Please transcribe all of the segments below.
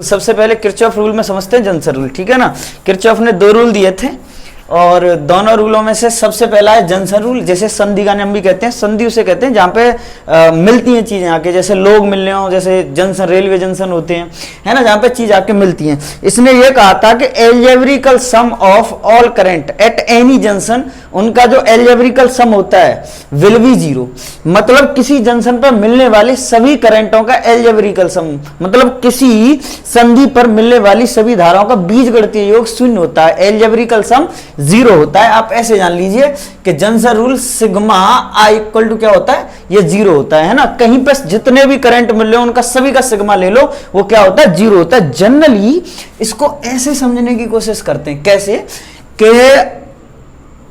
सबसे पहले Kirchhoff rule में समझते हैं जंसन रूल, ठीक है ना। किरचॉफ ने दो रूल दिए थे और दोनों रूलों में से सबसे पहला है जंसन रूल, जैसे संधि का नाम भी कहते हैं। संधि उसे कहते हैं जहाँ पे मिलती हैं चीजें आके, जैसे लोग मिलने हो, जैसे जंक्शन रेलवे जंक्शन होते हैं, है ना, जहाँ पे चीज आके मिलती हैं। इसने ये कहा था कि algebraical sum of all current at any junction, उनका जो एल्जेब्रिकल सम होता है विल बी जीरो, मतलब किसी जंक्शन पर मिलने वाले सभी करंटों का एल्जेब्रिकल सम, मतलब किसी संधि पर मिलने वाली सभी धाराओं का बीजगणितीय योग शून्य होता है, एल्जेब्रिकल सम जीरो होता है। आप ऐसे जान लीजिए कि junction rule sigma I equal to क्या होता है, ये जीरो होता है ना। कहीं पर जितने भी करंट मिल रहे हो उनका सभी का सिग्मा ले लो, वो क्या होता है, जीरो होता है। जनरली इसको ऐसे समझने की कोशिश करते हैं, कैसे कि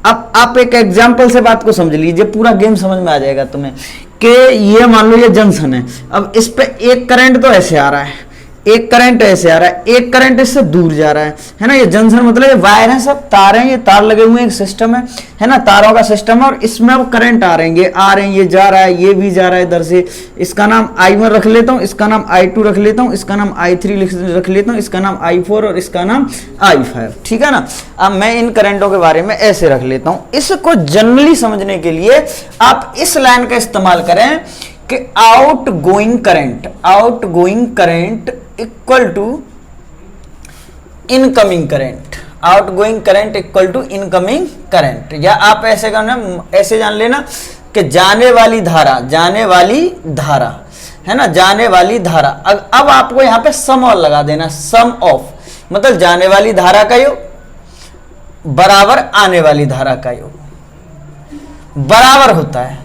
अब आप एक एग्जांपल से बात को समझ लीजिए, पूरा गेम समझ में आ जाएगा तुम्हें। कि ये मान लो ये जंक्शन है, अब इस पे एक करंट तो ऐसे आ रहा है, एक करंट ऐसे आ रहा है, एक करंट इससे दूर जा रहा है ना। ये जंक्शन मतलब ये वायर है, सब तार हैं, ये तार लगे हुए हैं, एक सिस्टम है ना, तारों का सिस्टम है। और इसमें अब करंट आ रहे हैं, ये जा रहा है, ये भी जा रहा है इधर से। इसका नाम I1 रख लेता हूँ, इसका नाम I2 रख लेता हूँ, इसका नाम I3 रख लेता हूँ, इसका नाम I4 और इसका नाम I5, ठीक है ना। अब मैं इन करंटों के बारे में ऐसे रख लेता हूँ। इसको जनरली समझने के लिए आप इस लाइन का इस्तेमाल करें कि out going current equal to incoming current, outgoing current equal to incoming current. या आप ऐसे करना, ऐसे जान लेना कि जाने वाली धारा है ना, जाने वाली धारा। अब आपको यहां पे सम और लगा देना, सम ऑफ मतलब जाने वाली धारा का योग बराबर आने वाली धारा का योग बराबर होता है,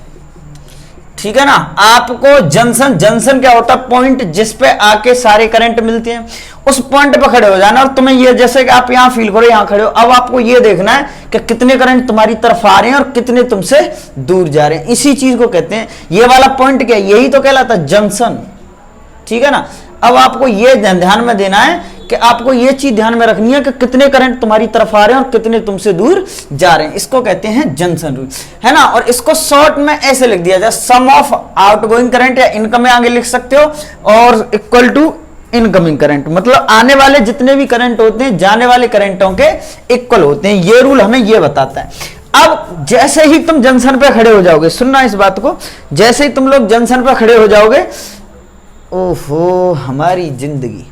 ठीक है ना। आपको जंक्शन क्या होता है, पॉइंट जिस पे आके सारे करंट मिलते हैं, उस पॉइंट पे खड़े हो जाना। और तुम्हें ये, जैसे कि आप यहां फील करो, यहां खड़े हो, अब आपको ये देखना है कि कितने करंट तुम्हारी तरफ आ रहे हैं और कितने तुमसे दूर जा रहे हैं। इसी चीज को कहते हैं, ये वाला पॉइंट क्या है, यही तो कहलाता है जंक्शन, ठीक है ना। अब आपको ये ध्यान में देना है कि आपको ये चीज ध्यान में रखनी है कि कितने करंट तुम्हारी तरफ आ रहे हैं और कितने तुमसे दूर जा रहे हैं। इसको कहते हैं जंक्शन रूल, है ना। और इसको शॉर्ट में ऐसे लिख दिया जाए, सम ऑफ आउटगोइंग करंट या इनकम में आगे लिख सकते हो, और इक्वल टू इनकमिंग करंट, मतलब आने वाले जितने भी करंट होते हैं जाने वाले करंटों के इक्वल होते हैं। ये रूल हमें ये बताता है। अब जैसे ही तुम जंक्शन पे खड़े हो जाओगे, सुनना इस बात को, जैसे ही तुम लोग जंक्शन पे खड़े हो जाओगे, ओहो हमारी जिंदगी,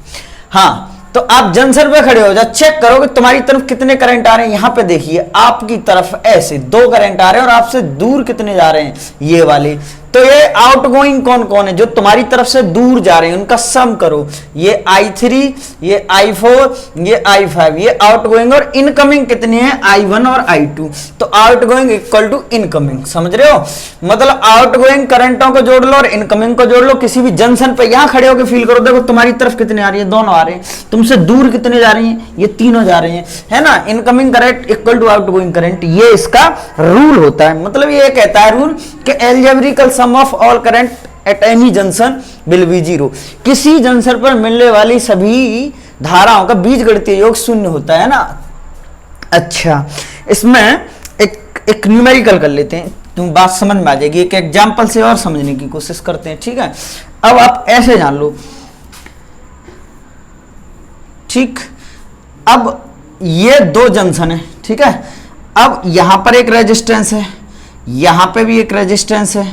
हाँ, तो आप जंक्शन पे खड़े हो जाओ, चेक करो कि तुम्हारी तरफ कितने करंट आ रहे हैं। यहां पे देखिए आपकी तरफ ऐसे दो करंट आ रहे हैं और आपसे दूर कितने जा रहे हैं, ये वाले। तो ये आउटगोइंग कौन कौन है, जो तुम्हारी तरफ से दूर जा रहे हैं उनका सम करो, ये I3, ये I4, ये I5, ये आउटगोइंग। और इनकमिंग कितनी है, I1 और I2। तो आउटगोइंग इक्वल टू इनकमिंग, समझ रहे हो, मतलब आउटगोइंग करंटों को जोड़ लो और इनकमिंग को जोड़ लो। किसी भी जंक्शन पे यहां खड़े होकर फील करो, देखो तुम्हारी तरफ कितने आ रही है, दोनों आ रहे हैं। तुमसे दूर कितने जा रही हैं, ये तीनों जा रहे हैं, है ना। Incoming current equal to outgoing current, ये इसका रूल होता है। मतलब ये कहता है रूल कि algebraical sum of all current at any junction will be zero, किसी जंक्शन पर मिलने वाली सभी धाराओं का बीजगणितीय योग शून्य होता है ना। अच्छा, इसमें एक न्यूमेरिकल कर लेते हैं, तुम बात समझ में आ जाएगी। एक एग्जांपल से और समझने की कोशिश करते हैं, ठीक है। अब आप ऐसे जान लो, ठीक। अब ये दो जंक्शन है, ठीक है। अब यहां पर एक रेजिस्टेंस है, यहां पे भी एक रेजिस्टेंस है,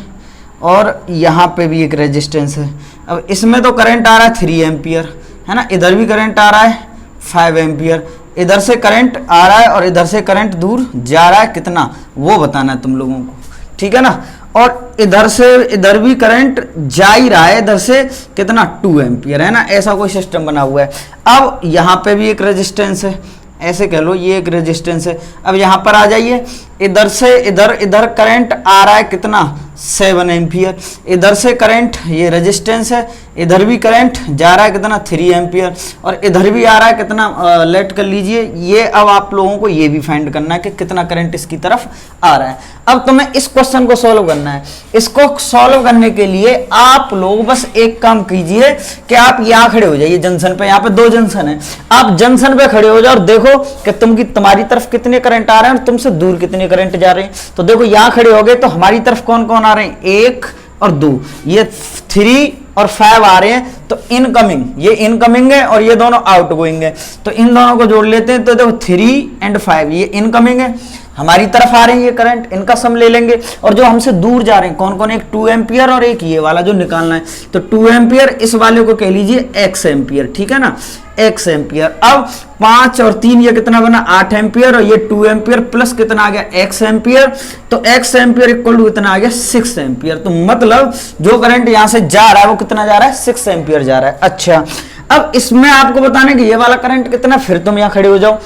और यहां पे भी एक रेजिस्टेंस है। अब इसमें तो करंट आ रहा है 3 एम्पियर, है ना, इधर भी करंट आ रहा है 5 एम्पियर, इधर से करंट आ रहा है और इधर से करंट दूर जा रहा है कितना, वो बताना है तुम लोगों को, ठीक है ना। और इधर से इधर भी करंट जा ही रहा है, इधर से कितना 2 एम्पियर, है ना, ऐसा कोई सिस्टम बना हुआ है। अब यहां पे भी एक रेजिस्टेंस है, ऐसे कह लो ये एक रेजिस्टेंस है। अब यहां पर आ जाइए, इधर से इधर करंट आ रहा है कितना 7 एम्पियर, इधर से करंट, ये रेजिस्टेंस है, इधर भी करंट जा रहा है कितना 3 एम्पियर, और इधर भी आ रहा है कितना, लेट कर लीजिए ये। अब आप लोगों को ये भी फाइंड करना है कि कितना करंट इसकी तरफ आ रहा है। अब तुम्हें इस क्वेश्चन को सॉल्व करना है। इसको सॉल्व करने के लिए आप लोग बस एक काम कीजिए कि आप यहां खड़े हो जाइए जंक्शन पे, यहाँ पे दो जंक्शन है, आप जंक्शन पे खड़े हो जाओ और देखो कि तुम्हारी तरफ कितने करंट आ रहे हैं और तुमसे दूर कितने करंट जा रहे हैं। तो देखो यहां खड़े हो गए तो हमारी तरफ कौन कौन आ रहे हैं, 1, और 2, ये 3 और 5 आ रहे हैं, तो इनकमिंग, ये इनकमिंग है और ये दोनों आउटगोइंग है, तो इन दोनों को जोड़ लेते हैं। तो देखो 3 और 5 ये इनकमिंग है, हमारी तरफ आ रहे हैं ये करंट, इनका सम ले लेंगे। और जो हमसे दूर जा रहे हैं कौन कौन, एक 2 एम्पियर और एक ये वाला जो निकालना है, तो 2 एम्पियर इस वाले को कह लीजिए x एम्पियर, ठीक है ना, x एम्पियर। अब 5 और 3 ये कितना बना, 8 एम्पियर, और ये 2 एम्पियर प्लस कितना आ गया, x एम्पियर, तो x एम्पियर इक्वल टू कितना आ गया, 6 एम्पियर। तो मतलब जो करंट यहां से जा रहा है वो कितना जा रहा है, 6 एम्पियर जा रहा है। अच्छा, अब इसमें आपको बताने कि ये वाला करंट कितना, फिर तुम यहां खड़े हो जाओ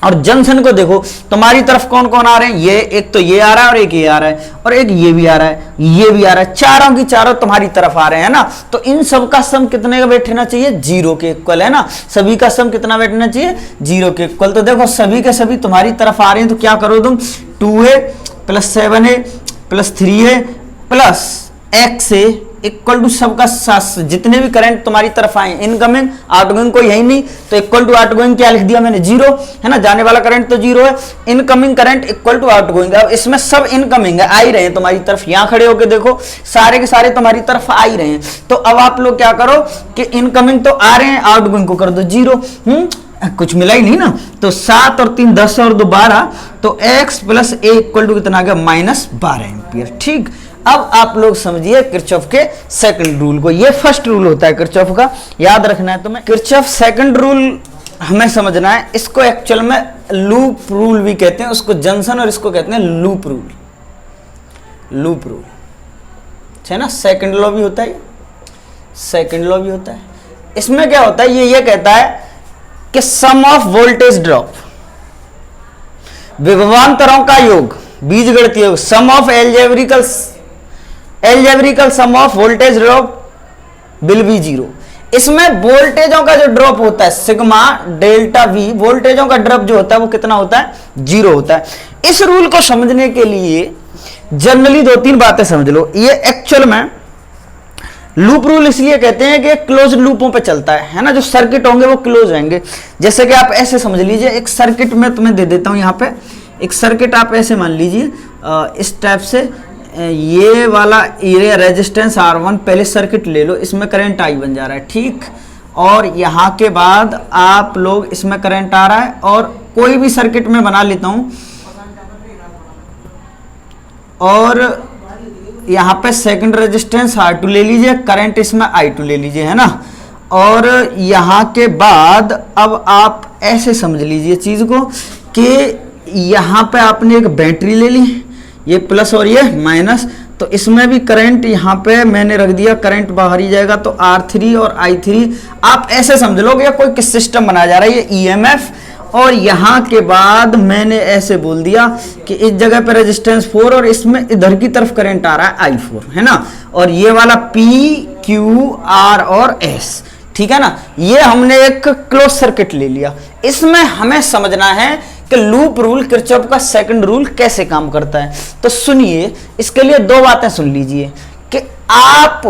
और जंक्शन को देखो, तुम्हारी तरफ कौन कौन आ रहे हैं, ये एक तो ये आ रहा है और एक ये आ रहा है और एक ये भी आ रहा है, ये भी आ रहा है, चारों की चारों तुम्हारी तरफ आ रहे हैं ना। तो इन सब का सम कितने का बैठना चाहिए, 0 के इक्वल, है ना। सभी का सम कितना बैठना चाहिए, 0 के इक्वल। तो देखो सभी के सभी तुम्हारी तरफ आ रहे हैं, तो क्या करो तुम, 2a plus 7a plus 3a plus x a equal to सबका जितने भी करंट तुम्हारी तरफ आए, इनकमिंग आउटगोइंग कोई है ही नहीं, तो इक्वल टू आउटगोइंग क्या लिख दिया मैंने, 0, है ना, जाने वाला करंट तो 0 है, incoming current equal to outgoing. अब इसमें सब इनकमिंग है, आ ही रहे हैं तुम्हारी तरफ, यहां खड़े होके देखो सारे के सारे तुम्हारी तरफ आ ही रहे हैं। तो अब आप लोग क्या करो कि इनकमिंग तो आ रहे हैं, आउटगोइंग को कर दो 0, कुछ मिला ही नहीं ना। तो 7 और 3 10 और 2 12, तो x plus a equal to कितना आ गया, -12 एम्पियर। ठीक, अब आप लोग समझिए किरचॉफ के सेकंड रूल को, ये फर्स्ट रूल होता है किरचॉफ का, याद रखना है तुम्हें। किरचॉफ सेकंड रूल हमें समझना है, इसको एक्चुअल में लूप रूल भी कहते हैं, उसको जंक्शन और इसको कहते हैं लूप रूल, लूप रूल, है ना। सेकंड लॉ भी होता है, सेकंड लॉ भी होता है। इसमें क्या होता है, ये कहता है कि सम ऑफ वोल्टेज ड्रॉप, विभवांतरों का योग, बीजगणितीय योग, sum of algebraic sum of voltage drop will be 0। इसमें वोल्टेजों का जो ड्रॉप होता है सिग्मा डेल्टा वी, वोल्टेजों का ड्रॉप जो होता है वो कितना होता है, 0 होता है। इस रूल को समझने के लिए जनरली 2-3 बातें समझ लो। ये एक्चुअल में लूप रूल इसलिए कहते हैं कि क्लोज लूपों पे चलता है ना, जो सर्किट होंगे वो क्लोज रहेंगे। जैसे कि आप ऐसे समझ लीजिए, एक सर्किट में तुम्हें दे देता हूं, यहाँ पे एक सर्किट आप ऐसे मान लीजिए, इस टाइप से, ये वाला एरिया रेजिस्टेंस R1 पहले सर्किट ले लो, इसमें करंट I बन जा रहा है, ठीक। और यहाँ के बाद आप लोग इसमें करंट आ रहा है, और कोई भी सर्किट में बना लेता हूं, और यहाँ पे सेकंड रेजिस्टेंस R2 ले लीजिए, करंट इसमें I2 ले लीजिए, है ना। और यहाँ के बाद अब आप ऐसे समझ लीजिए चीज को कि यहाँ पे आपने एक बैटरी ले ली, ये प्लस और ये माइनस, तो इसमें भी करंट यहाँ पे मैंने रख दिया, करंट बाहर ही जाएगा, तो R3 और I3 आप ऐसे समझ लो कि कोई किस सिस्टम बनाया जा रहा है, ये EMF। और यहाँ के बाद मैंने ऐसे बोल दिया कि इस जगह पे रेजिस्टेंस 4 और इसमें इधर की तरफ करंट आ रहा है I4, है ना। और ये वाला P, Q, R और S, ठीक है ना। ये हमने एक क्लोज सर्किट ले लिया। इसमें हमें समझना है कि लूप रूल, किरचॉफ का सेकंड रूल कैसे काम करता है। तो सुनिए, इसके लिए 2 बातें सुन लीजिए कि आप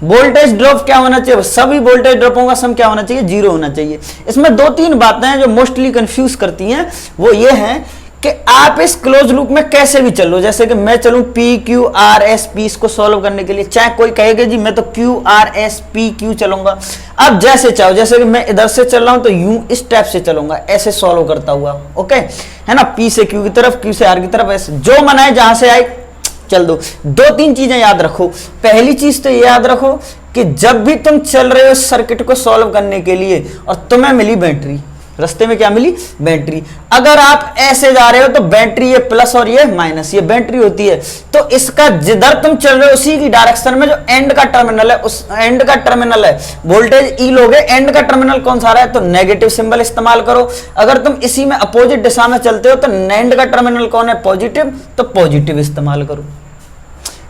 वोल्टेज ड्रॉप क्या होना चाहिए, सभी वोल्टेज ड्रॉपों का सम क्या होना चाहिए, 0 होना चाहिए। इसमें 2-3 बातें हैं जो मोस्टली कंफ्यूज करती हैं, वो ये हैं कि आप इस क्लोज लूप में कैसे भी चलो, जैसे कि मैं चलूं PQRSP, इसको सॉल्व करने के लिए, चाहे कोई कहेगा जी मैं तो QRSPQ चलूंगा, अब जैसे चाहो, जैसे कि मैं इधर से चल रहा हूं तो यूं इस टाइप से चलूंगा, ऐसे सॉल्व करता हुआ, ओके, है ना। P से Q की तरफ, Q से R की तरफ, ऐसे जो मन आए जहां से आए चल दो। 2-3 चीजें याद रखो। पहली चीज तो ये याद रखो कि जब भी तुम चल रहे हो सर्किट को सॉल्व करने के लिए और तुम्हें मिली बैटरी, रास्ते में क्या मिली, बैटरी, अगर आप ऐसे जा रहे हो तो बैटरी, ये प्लस और ये माइनस, ये बैटरी होती है, तो इसका जिधर तुम चल रहे हो उसी की डायरेक्शन में जो एंड का टर्मिनल है, उस एंड का टर्मिनल है, वोल्टेज ई लोगे, एंड का टर्मिनल कौन सा रहा है, तो नेगेटिव सिंबल इस्तेमाल करो। अगर तुम इसी में अपोजिट दिशा में चलते हो तो एंड का टर्मिनल कौन है, पॉजिटिव, तो पॉजिटिव इस्तेमाल करो।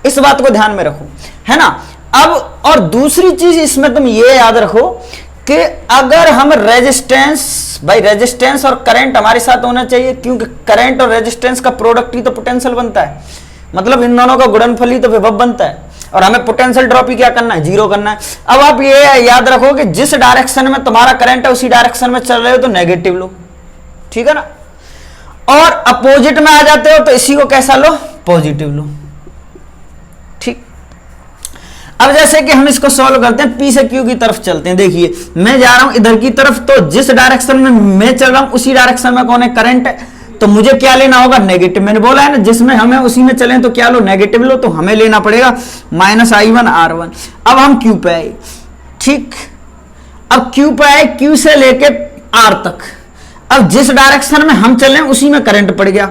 इस बात को ध्यान में रखो, है ना। अब और दूसरी चीज इसमें तुम ये याद रखो कि अगर हम रेजिस्टेंस, भाई रेजिस्टेंस और करंट हमारे साथ होना चाहिए, क्योंकि करंट और रेजिस्टेंस का प्रोडक्ट ही तो पोटेंशियल बनता है, मतलब इन दोनों का गुणनफल ही तो विभव बनता है, और हमें पोटेंशियल ड्रॉप ही क्या करना है, 0 करना है। अब आप ये याद रखो कि जिस डायरेक्शन में तुम्हारा करंट है उसी डायरेक्शन में चल रहे हो तो नेगेटिव लो, ठीक है ना। और अपोजिट में आ जाते हो तो इसी को कैसा लो, पॉजिटिव लो, ठीक। अब जैसे कि हम इसको सॉल्व करते हैं, P से Q की तरफ चलते हैं। देखिए मैं जा रहा हूं इधर की तरफ, तो जिस डायरेक्शन में मैं चल रहा हूं उसी डायरेक्शन में कौन है, करंट है। तो मुझे क्या लेना होगा, नेगेटिव। मैंने बोला है ना जिसमें हमें उसी में चलें तो क्या लो, नेगेटिव लो। तो हमें लेना पड़ेगा -I1R1। अब हम Q पे आए, ठीक। अब Q पे आए, Q से लेके R तक। अब जिस डायरेक्शन में हम चल रहे हैं उसी में करंट पड़ गया,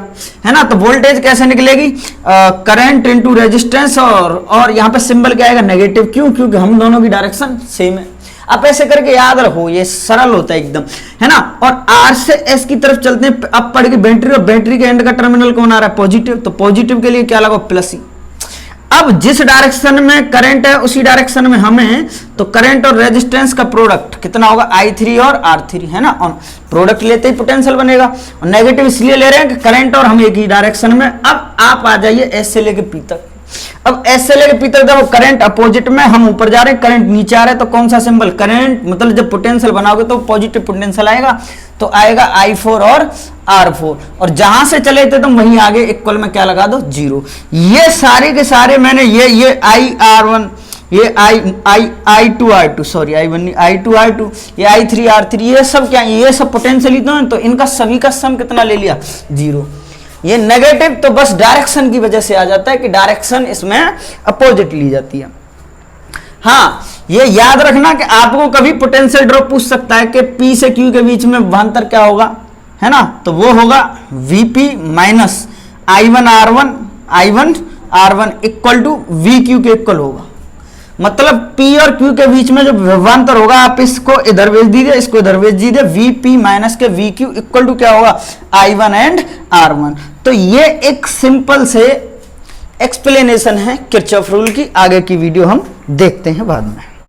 है ना। तो वोल्टेज कैसे निकलेगी, करंट इनटू रेजिस्टेंस, और यहाँ पे सिंबल क्या आएगा, नेगेटिव। क्यों, क्योंकि हम दोनों की डायरेक्शन सेम है। आप ऐसे करके याद रखो, ये सरल होता है एकदम, है ना। और R से S की तरफ चलते हैं। अब पड़ गई बैटरी, और बैटरी के एंड का टर्मिनल कौन आ रहा है, पॉजिटिव। तो पॉजिटिव के लिए क्या लगा, +E। अब जिस डायरेक्शन में करंट है उसी डायरेक्शन में हमें, तो करंट और रेजिस्टेंस का प्रोडक्ट कितना होगा, I3 और R3, है ना। और प्रोडक्ट लेते ही पोटेंशियल बनेगा। और नेगेटिव इसलिए ले रहे हैं कि करंट और हम एक ही डायरेक्शन में। अब आप आ जाइए S से लेके P तक। अब S से लेके P तक देखो, करंट अपोजिट में, हम ऊपर जा रहे हैं, करंट नीचे आ रहा है। तो कौन सा सिंबल, करंट, मतलब जब पोटेंशियल बनाओगे तो पॉजिटिव पोटेंशियल आएगा। तो आएगा I4 और R4, और जहां से चले थे तो वहीं आगे इक्वल में क्या लगा दो, 0। ये सारे के सारे मैंने ये I1R1, ये I2R2, सॉरी I1 नहीं, I2R2, ये I3R3, ये सब क्या, ये सब पोटेंशियल तो है। तो इनका सभी का सम कितना ले लिया, 0। ये नेगेटिव तो बस डायरेक्शन की वजह से आ जाता है कि डायरेक्शन इसमें अपोजिट ली जाती है। हाँ, ये याद रखना कि आपको कभी पोटेंशियल ड्रॉप पूछ सकता है कि P से Q के बीच में विभवांतर क्या होगा, है ना। तो वो होगा Vp minus I1R1 equal to VQ के इक्वल होगा। मतलब P और Q के बीच में जो विभवांतर होगा, आप इसको इधर भेज दीजिए, इसको इधर भेज दीजिए, Vp माइनस के VQ इक्वल टू क्या होगा, I1 एंड R1। तो ये एक सिंपल से एक्सप्लेनेशन है किरचॉफ रूल की। आगे की वीडियो हम देखते हैं बाद में।